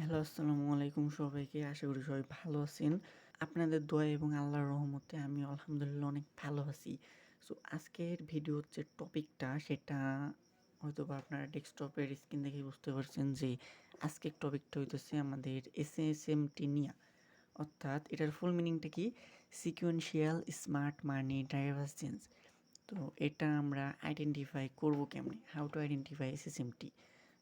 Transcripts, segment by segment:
Hello, আসসালামু আলাইকুম সবাইকে। আশা করি সবাই ভালো আছেন। আপনাদের দোয়া এবং আল্লাহর রহমতে আমি আলহামদুলিল্লাহ অনেক ভালো আছি। সো আজকের ভিডিওর যে টপিকটা সেটা হয়তোবা আপনারা ডেস্কটপের স্ক্রিন দেখেই বুঝতে পারছেন যে আজকের টপিকটা হইতেছে আমাদের এসএসএমটি নিয়া। অর্থাৎ এটার ফুল মিনিংটা কি? Sequential smart money divergence. তো এটা আমরা আইডেন্টিফাই করব কেমনে? How to identify SSMT?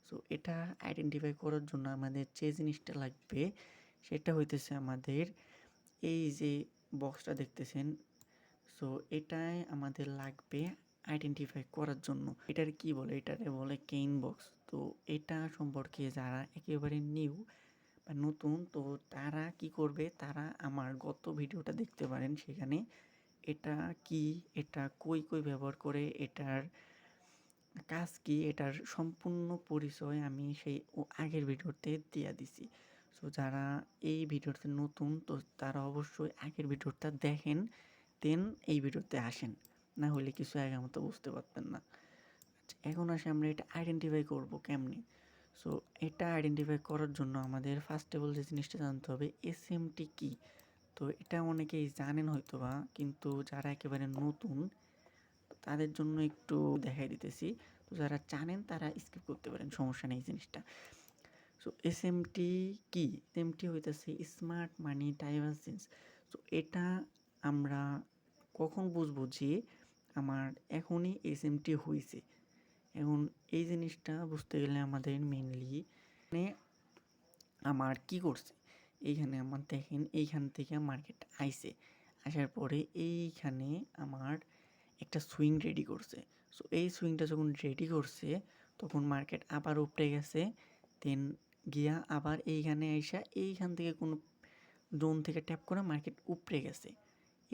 So এটা আইডেন্টিফাই করার জন্য আমাদের যে জিনিসটা লাগবে সেটা হইতেছে আমাদের এই যে বক্সটা দেখতেছেন। সো এটাই আমাদের লাগবে আইডেন্টিফাই করার জন্য। এটার কি বলে? এটারে বলে কেইন বক্স। তো এটা সম্পর্কে যারা একেবারে নিউ বা নতুন, তো তারা কি করবে? তারা আমার গত ভিডিওটা দেখতে পারেন। সেখানে এটা কি, এটা কই ব্যবহার করে, এটার কাজ কি, এটার সম্পূর্ণ পরিচয় আমি সেই আগের ভিডিওতে দিয়া দিছি। সো যারা এই ভিডিওতে নতুন, তো তারা অবশ্যই আগের ভিডিওটা দেখেন, দেন এই ভিডিওতে আসেন। না হলে কিছু আগের মতো বুঝতে পারতেন না। আচ্ছা, এখন আসি আমরা এটা আইডেন্টিফাই করব কেমনে? সো এটা আইডেন্টিফাই করার জন্য আমাদের ফার্স্ট অফ অল যে জিনিসটা জানতে হবে, এসএমটি কি? তো এটা অনেকেই জানেন হয়তোবা, কিন্তু যারা একেবারে নতুন তাদের জন্য একটু দেখাই দিতেছি। তো যারা জানেন তারা স্কিপ করতে পারেন, সমস্যা নেই এই জিনিসটা। সো এসএমটি কি? এসএমটি হইতেছে স্মার্ট মানি ডাইভারজেন্স। সো এটা আমরা কখন বুঝবো যে আমার এখনই এসএমটি হইছে? এখন এই জিনিসটা বুঝতে গেলে আমাদের মেইনলি মানে আমার কি করছে? এইখানে আমার দেখেন, এইখান থেকে মার্কেট আইছে। আসার পরে এইখানে আমার একটা সুইং রেডি করছে। সো এই সুইংটা যখন রেডি করছে তখন মার্কেট আবার উপরে গেছে। দেন গিয়া আবার এইখানে আইসা এইখান থেকে কোনো জোন থেকে ট্যাপ করে মার্কেট উপরে গেছে।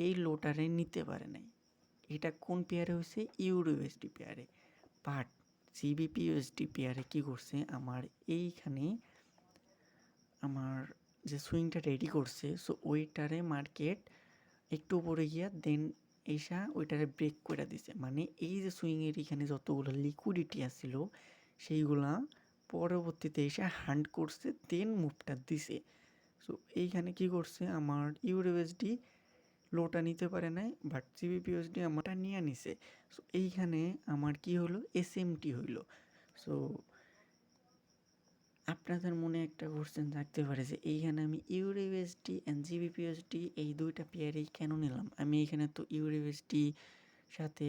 এই লোটারে নিতে পারে নাই। এটা কোন পেয়ারে হয়েছে? ইউরো ইউএসডি পেয়ারে। বাট জিবিপি ইউএসডি পেয়ারে কী করছে? আমার এইখানে আমার যে সুইংটা রেডি করছে, সো ওইটারে মার্কেট একটু উপরে গিয়া দেন এসা ওইটারে ব্রেক করে দিছে। মানে এই যে সুইংয়ের এখানে যতগুলো লিকুইডিটি আসছিল সেইগুলা পরবর্তীতে এসে হান্ট করছে, দেন মুভটা দিছে। সো এইখানে কি করছে? আমার ইউরোএসডি লোটা নিতে পারে নাই, বাট জিবিপিএসডি আমারটা নিয়ে নিছে। সো এইখানে আমার কি হলো? এসএমটি হইলো। সো আপনাদের মনে একটা কোশ্চেন থাকতে পারে যে এইখানে আমি ইউরো ইউএসডি অ্যান্ড জিবিপিএসডি এই দুইটা পেয়ারেই কেন নিলাম? আমি এখানে তো ইউরো ইউএসডি সাথে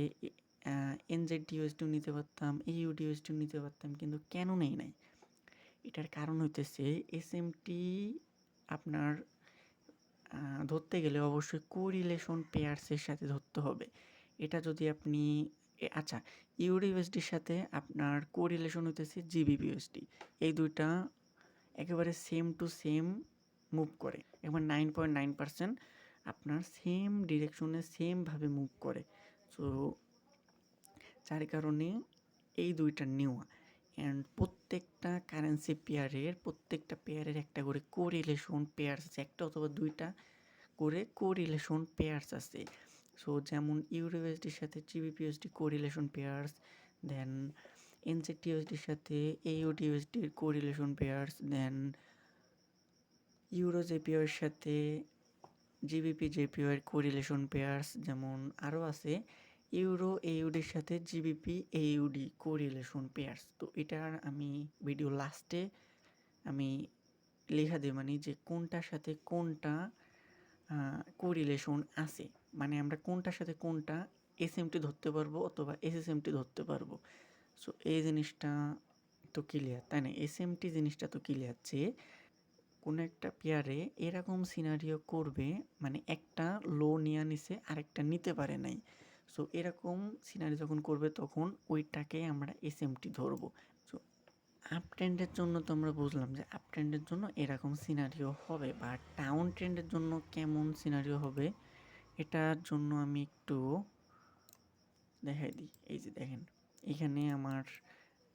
এনজেড ইউএসডিও নিতে পারতাম, এইউডি ইউএসডিও নিতে পারতাম, কিন্তু কেন নেই নাই? এটার কারণ হইতেছে এসএমটি আপনার ধরতে গেলে অবশ্যই কোরিলেশন পেয়ার্সের সাথে ধরতে হবে। এটা যদি আপনি আচ্ছা, ইউরো ইউএসডির সাথে আপনার কোরিলেশন হইতেছে জিবিপিএসডি। এই দুইটা একেবারে সেম টু সেম মুভ করে। এবার 9.9% আপনার সেম ডিরেকশনে সেমভাবে মুভ করে। সো যার কারণে এই দুইটা নেওয়া। অ্যান্ড প্রত্যেকটা কারেন্সি প্রত্যেকটা পেয়ারের একটা করে কোরিলেশন পেয়ার্স আছে, একটা অথবা দুইটা করে কোরিলেশন পেয়ার্স আছে। সো যেমন ইউরো ইউএসডির সাথে জিবিপিএসডি কোরিলেশন পেয়ার্স, দেন এনজেড ইউএসডির সাথে এইউডি ইউএসডির কোরিলেশন পেয়ার্স, দেন ইউরো জেপিওর সাথে জিবিপি জেপিওর কোরিলেশন পেয়ার্স, যেমন আরও আছে ইউরো এইউডির সাথে জিবিপি এইউডি কোরিলেশন পেয়ার্স। তো এটার আমি ভিডিও লাস্টে আমি লেখা দেব, মানে যে কোনটার সাথে কোনটা কোরিলেশন আছে, মানে আমরা কোনটার সাথে কোনটা এসএমটি ধরতে পারবো অথবা এসএসএমটি ধরতে পারবো। সো এই জিনিসটা তো ক্লিয়ার, তাই না? এসএমটি জিনিসটা তো ক্লিয়ার যে কোনো একটা পেয়ারে এরকম সিনারিও করবে, মানে একটা লো নিয়ে নিছে আরেকটা নিতে পারে নাই। সো এরকম সিনারি যখন করবে তখন ওইটাকে আমরা এসএমটি ধরবো। সো আপ ট্রেন্ডের জন্য তো আমরা বুঝলাম যে আপ ট্রেন্ডের জন্য এরকম সিনারিও হবে, বা ডাউন ট্রেন্ডের জন্য কেমন সিনারিও হবে এটার জন্য আমি একটু দেখাই দিই। এই যে দেখেন, এখানে আমার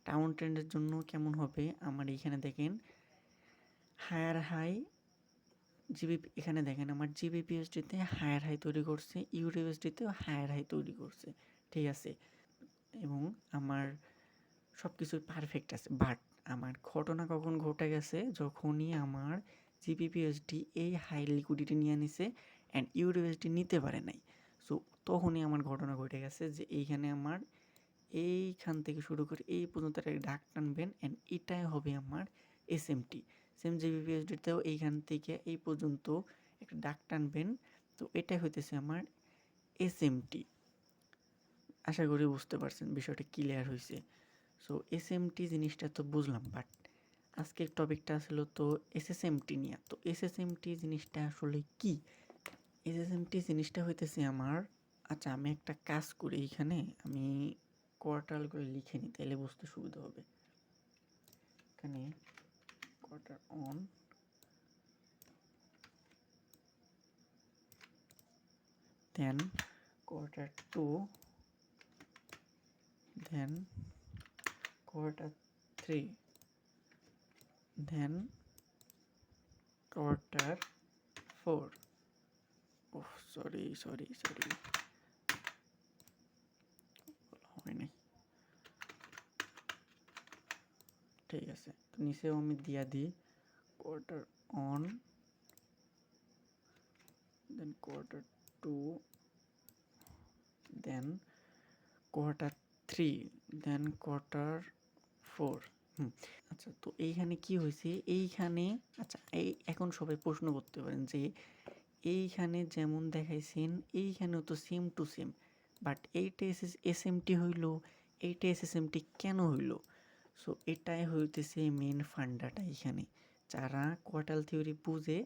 ডাউন ট্রেন্ডের জন্য কেমন হবে, আমার এইখানে দেখেন হায়ার হাই জিবিপি, এখানে দেখেন আমার জিবিপিএসডিতে হায়ার হাই তৈরি করছে, ইউরোএসডিতেও হায়ার হাই তৈরি করছে, ঠিক আছে? এবং আমার সব কিছুই পারফেক্ট আছে। বাট আমার ঘটনা কখন ঘটে গেছে, যখনই আমার জিবিপিএসডি এই হাই লিকুইডিটি নিয়ে নিছে অ্যান্ড ইউরোএসডি নিতে পারে নাই। সো তখনই আমার ঘটনা ঘটে গেছে যে এইখানে আমার এইখান থেকে শুরু করে এই পর্যন্ত একটা ডাক টানবেন অ্যান্ড এটাই হবে আমার এসএমটি। সেম জিবিপিএসডিতেও এইখান থেকে এই পর্যন্ত একটা ডাক টানবেন, তো এটাই হইতেছে আমার এসএমটি। আশা করি বুঝতে পারছেন, বিষয়টা ক্লিয়ার হয়েছে। সো এসএমটি জিনিসটা তো বুঝলাম, বাট আজকের টপিকটা আসলে তো এসএসএমটি নিয়ে। তো এসএসএমটি জিনিসটা আসলে কি? এসএসএমটি জিনিসটা হইতেছে আমার, আচ্ছা আমি একটা কাজ করি, এখানে আমি কোয়ার্টারগুলো লিখে নিই, তাহলে বুঝতে সুবিধা হবে। এখানে quarter one, then quarter two, then quarter three, then quarter four. Oh sorry, হয় নাই, ঠিক আছে। তো নিচেও আমি দিয়া দিই quarter one, then quarter two, then quarter three, then quarter four. আচ্ছা, তো এইখানে কি হয়েছে, এইখানে আচ্ছা এই এখন সবাই প্রশ্ন করতে পারেন যে এইখানে যেমন দেখাইছেন এইখানেও তো সেম টু সেম, বাট এইটা এসএমটি হইল, এইটা এসএসএমটি কেন হইল? সো এটাই হইতেছে মেন ফান্ডাটা। এখানে যারা কোয়ার্টাল থিওরি বুঝে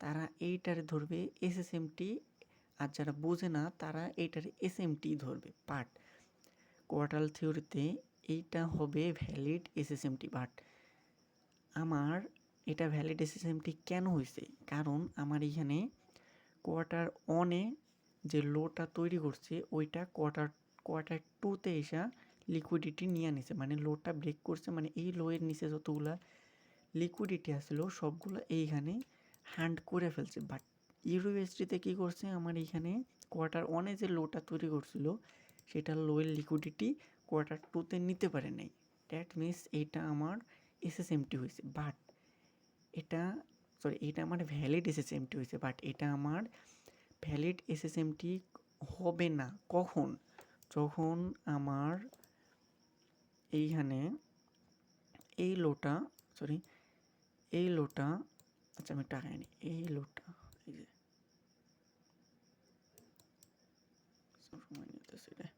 তারা এইটারে ধরবে এসএসএমটি, আর যারা বোঝে না তারা এইটারে এসএমটি ধরবে। বাট কোয়ার্টাল থিওরিতে এইটা হবে ভ্যালিড এসএসএমটি, বাট আমার এটা ভ্যালিড এসএসএমটি কেন হয়েছে? কারণ আমার এখানে কোয়ার্টার অনে যে লোটা তৈরি করছে ওইটা কোয়ার্টার টুতে এসে লিকুইডিটি নিয়ে নিছে, মানে লোটা ব্রেক করছে, মানে এই লোয়ের নিচে যতগুলা লিকুইডিটি আসলো সবগুলো এইখানে হ্যান্ড করে ফেলছে। বাট ইউরোএসডিতে কী করছে, আমার এইখানে কোয়ার্টার ওয়ানে যে লোটা তৈরি করছিল সেটা লোয়ের লিকুইডিটি কোয়ার্টার টুতে নিতে পারে নাই। দ্যাট মিনস এইটা আমার এসএসএমটি হয়েছে, বাট এটা এটা আমার ভ্যালিড এসএসএমটি হয়েছে, বাট এটা আমার ভ্যালিড এসএসএমটি হবে না কখন? যখন আমার এইখানে এই লোটা এই লোটা, আচ্ছা আমি টাকা নিই, এই লোটা এই যে সময় নিতেছে রে,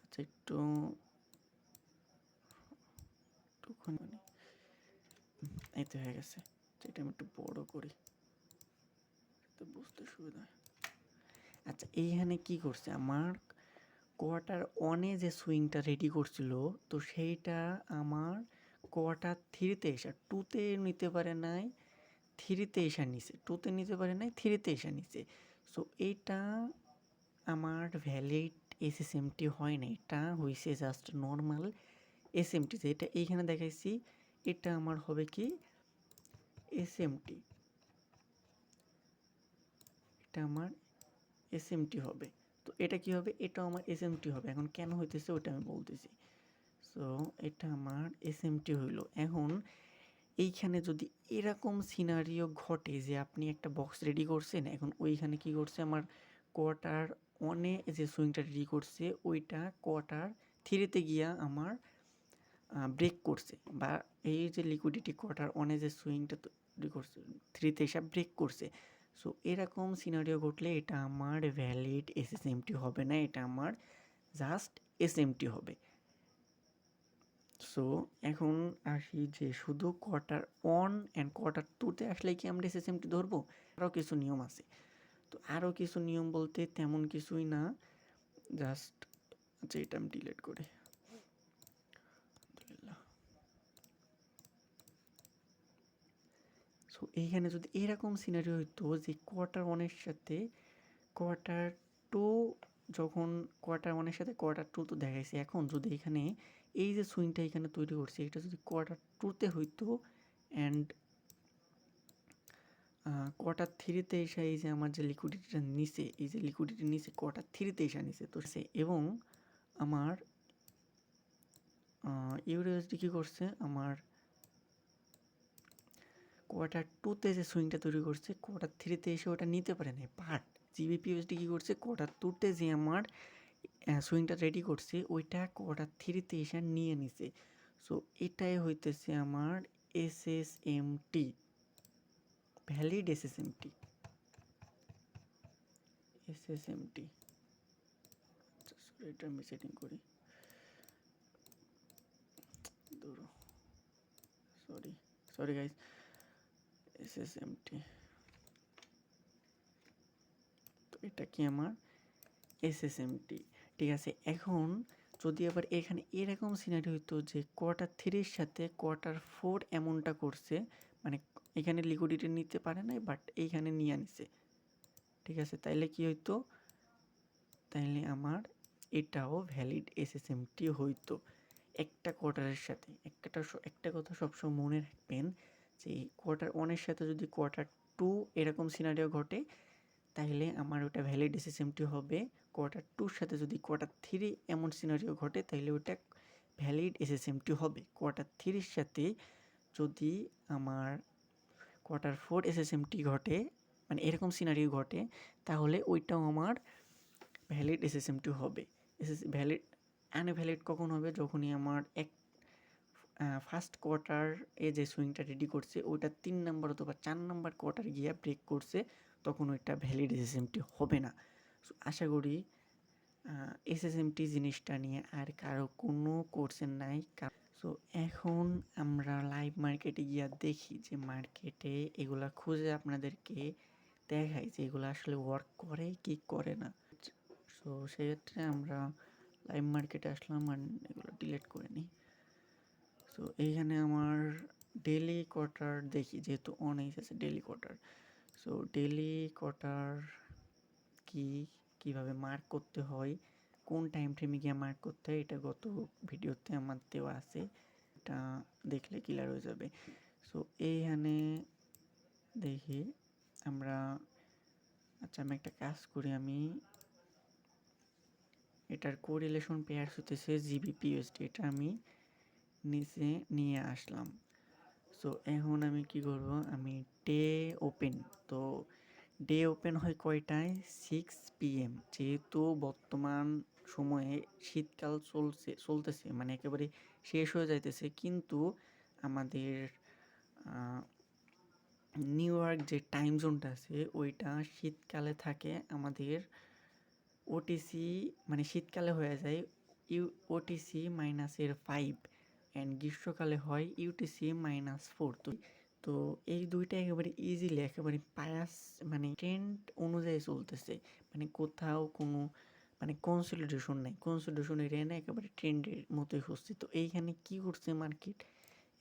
আচ্ছা একটুখানি মানে এই তো হয়ে গেছে। এটা আমি একটু বড় করি তো বুঝতে সুবিধা হয়। আচ্ছা এইখানে কি করছে, আমার কোয়ার্টার ওয়ানে যে সুইংটা রেডি করছিল তো সেইটা আমার কোয়ার্টার থ্রিতে এসে টুতে নিতে পারে নাই, থ্রিতে এসে নিছে, টুতে নিতে পারে নাই, থ্রিতে এসে নিছে। সো এইটা আমার ভ্যালিড এসএসএমটি হয় না, এটা হয়েছে জাস্ট নর্মাল এসএমটি। যেটা এইখানে দেখাইছি এটা আমার হবে কি এসএমটি, এটা আমার এসএমটি হবে। তো এটা কি হবে, এটা আমার এসএমটি হবে। এখন কেন হইতেছে ওটা আমি বলতেছি। সো এটা আমার এসএমটি হইল। এখন এইখানে যদি এরকম সিনারিও ঘটে যে আপনি একটা বক্স রেডি করছেন, এখন ওইখানে কি করছে, আমার কোয়ার্টার ওয়ানে যে সুইংটা রেডি করছে ওইটা কোয়ার্টার থ্রিতে গিয়া আমার ব্রেক করছে, বা এই যে লিকুইডিটি কোয়ার্টার ওয়ানে যে সুইংটা তৈরি করছে থ্রিতে এসে ব্রেক করছে। সো এরকম সিনারিও ঘটলে এটা আমার ভ্যালিড এসএসএমটি হবে না, এটা আমার জাস্ট এসএমটি হবে। সো এখন আসি যে শুধু কোয়ার্টার ওয়ান অ্যান্ড কোয়ার্টার টুতে আসলে কি আমরা এসএসএমটি ধরবো? আরও কিছু নিয়ম আছে। তো আরও কিছু নিয়ম বলতে তেমন কিছুই না, জাস্ট আচ্ছা এটা আমি ডিলিট করি। সো এইখানে যদি এরকম সিনারিও হইতো যে কোয়ার্টার ওয়ানের সাথে কোয়ার্টার টু, যখন কোয়ার্টার ওয়ানের সাথে কোয়ার্টার টু তো দেখাইছে, এখন যদি এখানে এই যে সুইংটা এখানে তৈরি করছে এটা যদি কোয়ার্টার টুতে হইতো অ্যান্ড কোয়ার্টার থ্রিতে এসে এই যে আমার যে লিকুইডিটিটা নিচে, এই যে লিকুইডিটি নিচে কোয়ার্টার থ্রিতে এসে নিচে তো সে, এবং আমার ইউরোএসডি কী করছে, আমার কোয়ার্টার টুতে যে সুইংটা তৈরি করছে কোয়ার্টার থ্রিতে এসে ওটা নিতে পারে না, বাট জিবিপিএসডি কী করছে, কোয়ার্টার টুতে যে আমার সুইংটা রেডি করছে ওইটা কোয়ার্টার থ্রিতে এসে নিয়ে নিছে। সো এটাই হইতেছে আমার এসএসএমটি, ভ্যালিড এসএসএমটি। এসএসএমটি এটা আমি সেটিং করি, সরি গাইস, এসএসএমটি। তো এটা কি আমার এসএসএমটি, ঠিক আছে। এখন যদি আবার এখানে এরকম সিনারি হইতো যে কোয়ার্টার থ্রির সাথে কোয়ার্টার ফোর এমনটা করছে, মানে এখানে লিকুইডিটি নিতে পারে নাই বাট এইখানে নিয়ে আনছে, ঠিক আছে, তাইলে কি হইতো, তাইলে আমার এটাও ভ্যালিড এসএসএমটি হইতো একটা কোয়ার্টারের সাথে। একটা কথা সবসময় মনে রাখবেন যে কোয়ার্টার ওয়ানের সাথে যদি কোয়ার্টার টু এরকম সিনারিও ঘটে তাহলে আমার ওটা ভ্যালিড এসএসএমটি হবে। কোয়ার্টার টুর সাথে যদি কোয়ার্টার থ্রি এমন সিনারিও ঘটে তাহলে ওটা ভ্যালিড এসএসএমটি হবে। কোয়ার্টার থ্রির সাথে যদি আমার কোয়ার্টার ফোর এসএসএমটি ঘটে, মানে এরকম সিনারিও ঘটে, তাহলে ওইটাও আমার ভ্যালিড এসএসএমটি হবে। ভ্যালিড আনভ্যালিড কখন হবে, যখনই আমার ফার্স্ট কোয়ার্টার এ যে সুইংটা রেডি করছে ওইটা 3 নাম্বার অথবা 4 নাম্বার কোয়ার্টার গিয়ে ব্রেক করছে, তখন ওইটা ভ্যালিড এসএসএমটি হবে না। সো আশা করি এসএসএমটি জিনিসটা নিয়ে আর কারো কোনো কোশ্চেন নাই। সো এখন আমরা লাইভ মার্কেটে গিয়ে দেখি যে মার্কেটে এগুলা খুঁজে আপনাদেরকে দেখাই যে এগুলো আসলে ওয়ার্ক করে কি করে না। সো সেক্ষেত্রে আমরা লাইভ মার্কেটে আসলাম আর এগুলো ডিলিট করে নিই। সো এইখানে আমার ডেলি কোয়ার্টার দেখি, যেহেতু অনেক আছে daily quarter. So daily quarter কীভাবে মার্ক করতে হয়, কোন টাইম ফ্রেমে গিয়ে মার্ক করতে হয়, এটা গত ভিডিওতে আমার দেওয়া আছে, এটা দেখলে ক্লিয়ার হয়ে যাবে। সো এইখানে দেখি আমরা, আচ্ছা আমি একটা কাজ করি, আমি এটার কোরিলেশন পেয়ারস হতেছে জিবিপিএসডি, এটা আমি নিচে নিয়ে আসলাম। সো এখন আমি কি করব, আমি ডে ওপেন, তো ডে ওপেন হয় কয়টায়, 6 PM, যেহেতু বর্তমান সময়ে শীতকাল চলতেছে, মানে একেবারে শেষ হয়ে যাইতেছে, কিন্তু আমাদের নিউ ইয়র্ক যে টাইম জোনটা আছে ওইটা শীতকালে থাকে আমাদের ওটিসি, মানে শীতকালে হয়ে যায় ওটিসি -5 অ্যান্ড গ্রীষ্মকালে হয় ইউটিসি -4। তো এই দুইটা একেবারে ইজিলি একেবারে পায়াস, মানে ট্রেন্ড অনুযায়ী চলতেছে, মানে কোথাও কোনো মানে কনসলিডেশন নাই, কনসলিডেশন এরিয়া না, একেবারে ট্রেন্ডের মতোই হচ্ছে। তো এইখানে কি করছে মার্কেট,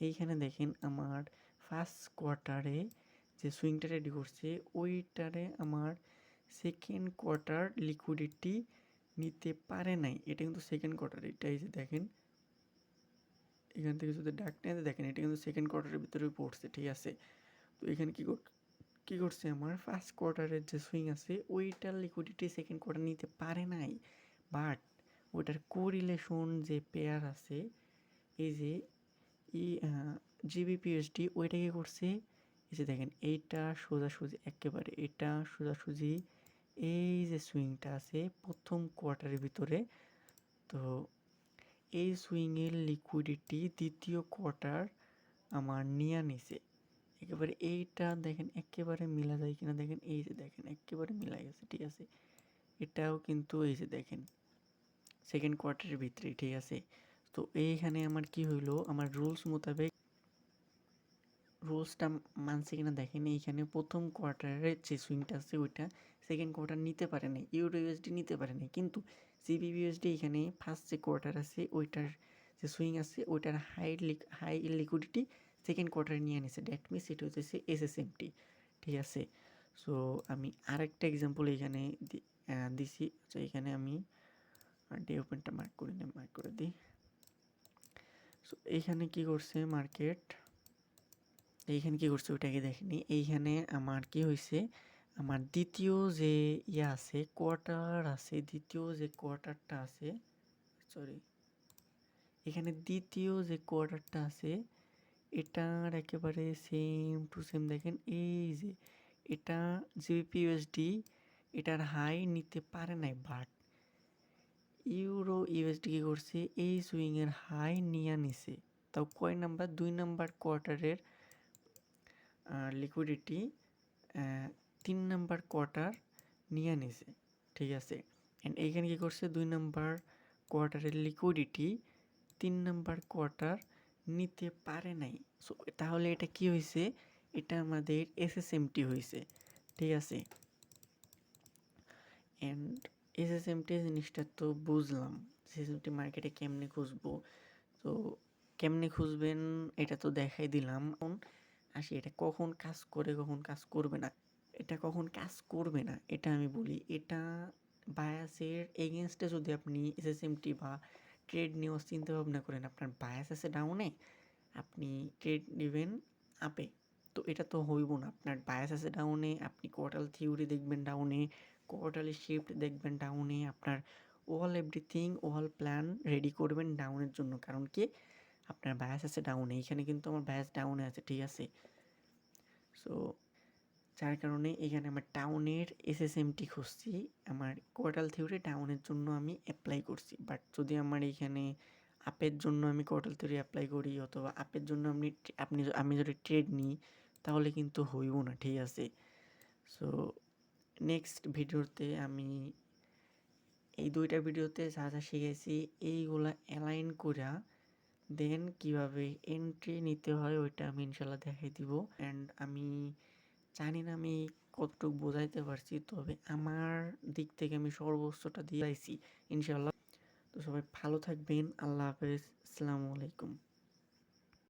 এইখানে দেখেন আমার ফার্স্ট কোয়ার্টারে যে সুইংটা রেডি করছে ওইটারে আমার সেকেন্ড কোয়ার্টার লিকুইডিটি নিতে পারে নাই, এটা কিন্তু সেকেন্ড কোয়ার্টার, এটা এই যে দেখেন এখান থেকে যদি ডাক নেয় দেখেন এটা কিন্তু সেকেন্ড কোয়ার্টারের ভিতরে পড়ছে, ঠিক আছে। তো এখানে কী করছে, আমার ফার্স্ট কোয়ার্টারের যে সুইং আছে ওইটার লিকুইডিটি সেকেন্ড কোয়ার্টার নিতে পারে নাই, বাট ওইটার কোরিলেশন যে পেয়ার আছে এই যে জিবিপিএসডি ওইটা কী করছে, এই যে দেখেন এইটা সোজাসুজি একেবারে, এটা সোজাসুজি এই যে সুইংটা আছে প্রথম কোয়ার্টারের ভিতরে, তো এই সুইংয়ের লিকুইডিটি দ্বিতীয় কোয়ার্টার আমার নিয়ে নিছে একেবারে, এইটা দেখেন একেবারে মিলা যায় কিনা দেখেন, এই যে দেখেন একেবারে মিলা গেছে, ঠিক আছে। এটাও কিন্তু এই যে দেখেন সেকেন্ড কোয়ার্টারের ভিতরে, ঠিক আছে। তো এইখানে আমার কি হইলো, আমার রুলস মোতাবেক রুলসটা মানছে কিনা দেখেন, এইখানে প্রথম কোয়ার্টারের যে সুইংটা আছে ওইটা সেকেন্ড কোয়ার্টার নিতে পারে নাই, ইউরো ইউএসডি নিতে পারে নাই, কিন্তু জিবিইউএসডি এখানে ফার্স্ট যে কোয়ার্টার আছে ওইটার যে সুইং আছে ওইটার হাই লিকুইডিটি সেকেন্ড কোয়ার্টারে নিয়ে নিছে, দ্যাট মিনস এটা হচ্ছে এসএসএমটি, ঠিক আছে। সো আমি আরেকটা এক্সাম্পল এখানে দিছি, আচ্ছা এখানে আমি ডে ওপেনটা মার্ক করে দিই। সো এইখানে কি করছে মার্কেট, এইখানে কি করছে ওইটাকে দেখেনি। এইখানে আমার কি হয়েছে, আমার দ্বিতীয় যে আছে কোয়ার্টার আছে, দ্বিতীয় যে কোয়ার্টারটা আছে, সরি, এখানে দ্বিতীয় যে কোয়ার্টারটা আছে এটার একেবারে সেম টু সেম দেখেন, এই যে এটা জিবিপিউএসডি এটার হাই নিতে পারে নাই, বাট ইউরো ইউএসডি কি করছে, এই সুইংয়ের হাই নিয়ে নিছে। তাও কয় নাম্বার, 2 নাম্বার কোয়ার্টারের লিকুইডিটি 3 নাম্বার কোয়ার্টার নিয়ে নিছে, ঠিক আছে। অ্যান্ড এইখানে কী করছে, 2 নাম্বার কোয়ার্টারের লিকুইডিটি 3 নাম্বার কোয়ার্টার নিতে পারে নাই। সো তাহলে এটা কি হয়েছে, এটা আমাদের এসএসএমটি হয়েছে, ঠিক আছে। অ্যান্ড এসএসএমটি জিনিসটা তো বুঝলাম, এসএসএমটি মার্কেটে কেমনে খুঁজবো, তো কেমনে খুঁজবেন এটা তো দেখাই দিলাম। আসি এটা কখন কাজ করে কখন কাজ করবে না, এটা কখন কাজ করবে না এটা আমি বলি। এটা বায়াসের এগেনস্টে যদি আপনি এসএসএমটি বা ট্রেড নেওয়ার চিন্তা ভাবনা করেন, আপনার বায়াস আছে ডাউনে, আপনি ট্রেড নেবেন আপে, তো এটা তো হইব না। আপনার বায়াস আছে ডাউনে, আপনি কোয়ার্টাল থিওরি দেখবেন ডাউনে, কোয়ার্টালি শিফট দেখবেন ডাউনে, আপনার all everything all plan ready করবেন ডাউনের জন্য। কারণ কি, আপনার বায়াস আছে ডাউনে, এখানে কিন্তু আমার বায়াস ডাউনে আছে, ঠিক আছে। সো যার কারণে এখানে আমার ডাউনের এসএসএমটি খুঁজছি, আমার কোয়ার্টাল থিওরি ডাউনের জন্য আমি অ্যাপ্লাই করছি। বাট যদি আমার এইখানে আপের জন্য আমি কোয়ার্টাল থিওরি অ্যাপ্লাই করি, অথবা আপের জন্য আমি যদি ট্রেড নিই, তাহলে কিন্তু হইব না, ঠিক আছে। সো নেক্সট ভিডিওতে আমি এই 2টা ভিডিওতে যা যা শিখেছি এইগুলা অ্যালাইন করা, দেন কিভাবে এন্ট্রি নিতে হয় ওইটা আমি ইনশাল্লাহ দেখাই দিব। অ্যান্ড আমি জানি না আমি কতটুকু বোঝাইতে পারছি, তবে আমার দিক থেকে আমি সর্বোচ্চটা দিয়েছি ইনশাল্লাহ। তো সবাই ভালো থাকবেন, আল্লাহ হাফেজ, আসসালামু আলাইকুম।